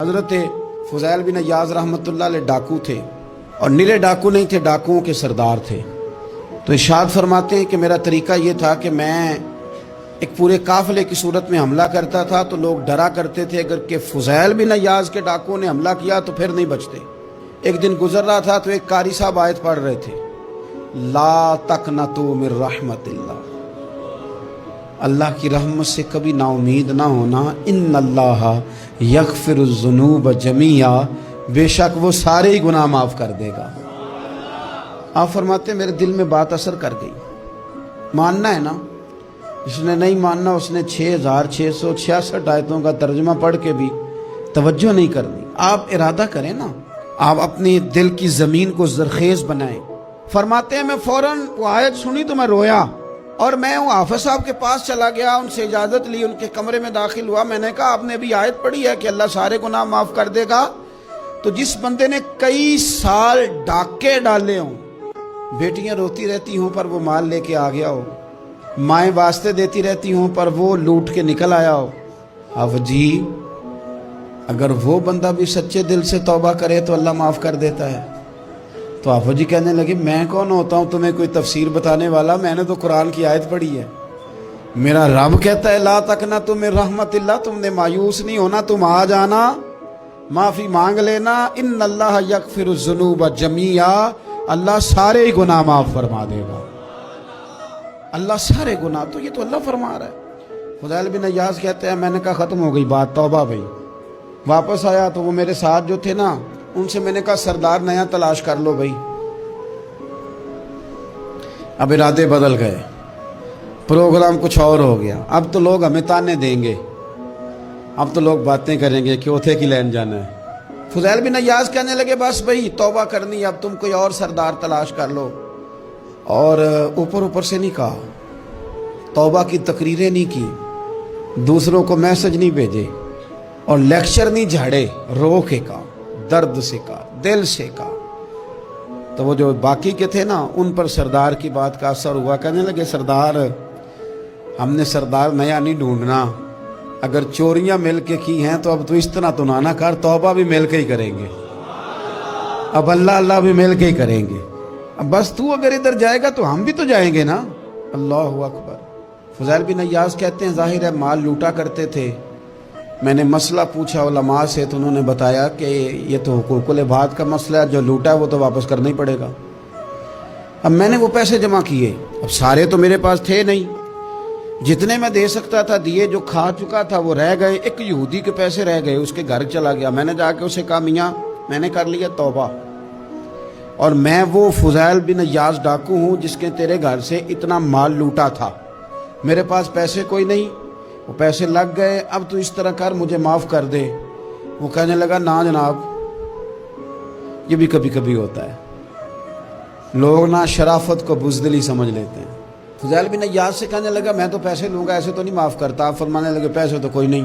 حضرت فضیل بن عیاض رحمۃ اللہ علیہ ڈاکو تھے، اور نیلے ڈاکو نہیں تھے، ڈاکوؤں کے سردار تھے۔ تو ارشاد فرماتے ہیں کہ میرا طریقہ یہ تھا کہ میں ایک پورے قافلے کی صورت میں حملہ کرتا تھا تو لوگ ڈرا کرتے تھے اگر کہ فضیل بن عیاض کے ڈاکوؤں نے حملہ کیا تو پھر نہیں بچتے۔ ایک دن گزر رہا تھا تو ایک قاری صاحب آیت پڑھ رہے تھے، لا تقنطوا من رحمت اللہ، اللہ کی رحمت سے کبھی نا امید نہ ہونا، ان اللہ یغفر الذنوب جمیعا، بے شک وہ سارے ہی گناہ معاف کر دے گا۔ آپ فرماتے ہیں میرے دل میں بات اثر کر گئی، ماننا ہے نا۔ جس نے نہیں ماننا اس نے 6666 آیتوں کا ترجمہ پڑھ کے بھی توجہ نہیں کرنی۔ آپ ارادہ کریں نا، آپ اپنی دل کی زمین کو زرخیز بنائیں۔ فرماتے ہیں میں فوراً وہ آیت سنی تو میں رویا، اور میں وہ حافظ صاحب کے پاس چلا گیا، ان سے اجازت لی، ان کے کمرے میں داخل ہوا۔ میں نے کہا آپ نے ابھی آیت پڑھی ہے کہ اللہ سارے گناہ معاف کر دے گا؟ تو جس بندے نے کئی سال ڈاکے ڈالے ہوں، بیٹیاں روتی رہتی ہوں پر وہ مال لے کے آ گیا ہو، مائیں واسطے دیتی رہتی ہوں پر وہ لوٹ کے نکل آیا ہو، اب جی اگر وہ بندہ بھی سچے دل سے توبہ کرے تو اللہ معاف کر دیتا ہے۔ تو آفو جی کہنے لگے میں کون ہوتا ہوں تمہیں کوئی تفسیر بتانے والا، میں نے تو قرآن کی آیت پڑھی ہے، میرا رب کہتا ہے لا تقنطوا من رحمت اللہ، تم نے مایوس نہیں ہونا، تم آ جانا، معافی مانگ لینا، ان اللہ یغفر الذنوب جمیعا، اللہ سارے ہی گناہ معاف فرما دے گا، اللہ سارے گناہ۔ تو یہ تو اللہ فرما رہا ہے۔ فضیل بن عیاض کہتے ہیں میں نے کہا ختم ہو گئی بات، توبہ بھائی۔ واپس آیا تو وہ میرے ساتھ جو تھے نا ان سے میں نے کہا سردار نیا تلاش کر لو بھائی۔ اب ارادے بدل گئے، پروگرام کچھ اور ہو گیا۔ اب تو لوگ ہمیں تانے دیں گے، اب تو لوگ باتیں کریں گے کہ اوتھے کی لین جانا ہے۔ فضیل بن عیاض کہنے لگے بس بھائی توبہ کرنی، اب تم کوئی اور سردار تلاش کر لو۔ اور اوپر سے نہیں کہا، توبہ کی تقریریں نہیں کی، دوسروں کو میسج نہیں بھیجے، اور لیکچر نہیں جھاڑے، رو کے کہا، درد سے کہا، دل سے کہا۔ تو وہ جو باقی کے تھے نا ان پر سردار کی بات کا اثر ہوا، کہنے لگے سردار ہم نے سردار نیا نہیں ڈھونڈنا، اگر چوریاں مل کے کی ہیں تو اب تو اس طرح تو نہ کر، توبہ بھی مل کے ہی کریں گے، اب اللہ بھی مل کے ہی کریں گے، اب بس تو اگر ادھر جائے گا تو ہم بھی تو جائیں گے نا۔ اللہ اکبر۔ فضیل بن عیاض کہتے ہیں ظاہر ہے مال لوٹا کرتے تھے، میں نے مسئلہ پوچھا علماء سے تو انہوں نے بتایا کہ یہ تو حقوق العباد کا مسئلہ ہے، جو لوٹا ہے وہ تو واپس کرنا ہی پڑے گا۔ اب میں نے وہ پیسے جمع کیے، اب سارے تو میرے پاس تھے نہیں، جتنے میں دے سکتا تھا دیے، جو کھا چکا تھا وہ رہ گئے۔ ایک یہودی کے پیسے رہ گئے، اس کے گھر چلا گیا، میں نے جا کے اسے کہا میاں میں نے کر لیا توبہ، اور میں وہ فضیل بن عیاض ڈاکو ہوں جس کے تیرے گھر سے اتنا مال لوٹا تھا، میرے پاس پیسے کوئی نہیں، وہ پیسے لگ گئے، اب تو اس طرح کر مجھے معاف کر دے۔ وہ کہنے لگا نا جناب، یہ بھی کبھی کبھی ہوتا ہے، لوگ نا شرافت کو بزدلی سمجھ لیتے ہیں۔ فضیل بن عیاض سے کہنے لگا میں تو پیسے لوں گا، ایسے تو نہیں معاف کرتا۔ آپ فرمانے لگے پیسے تو کوئی نہیں،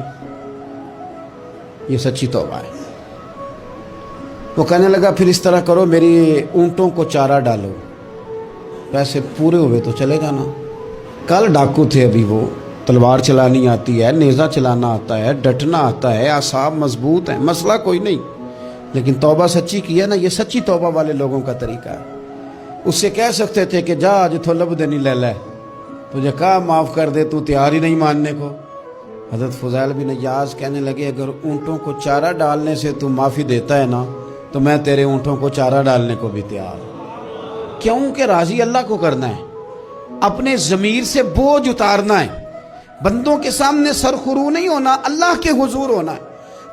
یہ سچی توبہ ہے۔ وہ کہنے لگا پھر اس طرح کرو میری اونٹوں کو چارہ ڈالو، پیسے پورے ہوئے تو چلے جانا۔ کل ڈاکو تھے، ابھی وہ تلوار چلانی آتی ہے، نیزہ چلانا آتا ہے، ڈٹنا آتا ہے، اعصاب مضبوط ہیں، مسئلہ کوئی نہیں، لیکن توبہ سچی کی ہے نا، یہ سچی توبہ والے لوگوں کا طریقہ ہے۔ اس سے کہہ سکتے تھے کہ جا آج تھو لب دینی لے لے، تجھے کہا معاف کر دے، تو تیار ہی نہیں ماننے کو۔ حضرت فضیل بن عیاض کہنے لگے اگر اونٹوں کو چارہ ڈالنے سے تو معافی دیتا ہے نا تو میں تیرے اونٹوں کو چارہ ڈالنے کو بھی تیار ہوں۔ کیوں کہ راضی اللہ کو کرنا ہے، اپنے ضمیر سے بوجھ اتارنا ہے، بندوں کے سامنے سرخرو نہیں ہونا، اللہ کے حضور ہونا ہے۔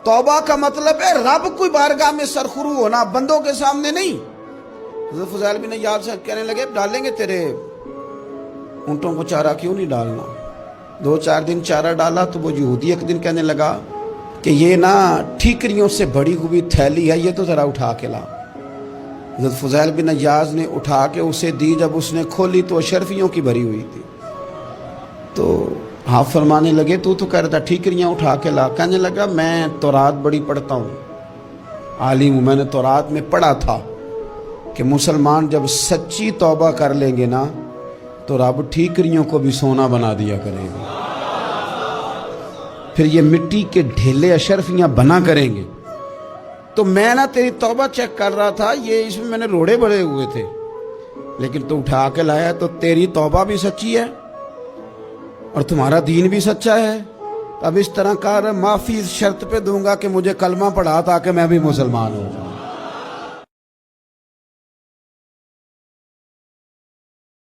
توبہ کا مطلب ہے رب کوئی بارگاہ میں سرخرو ہونا، بندوں کے سامنے نہیں۔ حضرت فضیل بن عیاض سے کہنے لگے ڈالیں گے تیرے اونٹوں کو چارہ، کیوں نہیں ڈالنا۔ 2-4 دن چارہ ڈالا تو وہ یہودی ایک دن کہنے لگا کہ یہ نا ٹھیکریوں سے بڑی ہوئی تھیلی ہے، یہ تو ذرا اٹھا کے لا۔ حضرت فضیل بن عیاض نے اٹھا کے اسے دی، جب اس نے کھولی تو اشرفیوں کی بھری ہوئی تھی۔ تو آپ فرمانے لگے تو کہہ رہا تھا ٹھیکریاں اٹھا کے لا۔ کہنے لگا میں تورات بڑی پڑھتا ہوں، عالم ہوں، میں نے تورات میں پڑھا تھا کہ مسلمان جب سچی توبہ کر لیں گے نا تو رب ٹھیکریوں کو بھی سونا بنا دیا کرے گا، پھر یہ مٹی کے ڈھیلے اشرفیاں بنا کریں گے، تو میں نا تیری توبہ چیک کر رہا تھا, یہ اس میں نے روڑے بڑے ہوئے تھے, لیکن تو اٹھا کے لایا تو تیری توبہ بھی سچی ہے اور تمہارا دین بھی سچا ہے. اب اس طرح کر, معافی اس شرط پہ دوں گا کہ مجھے کلمہ پڑھا تاکہ میں بھی مسلمان ہوں.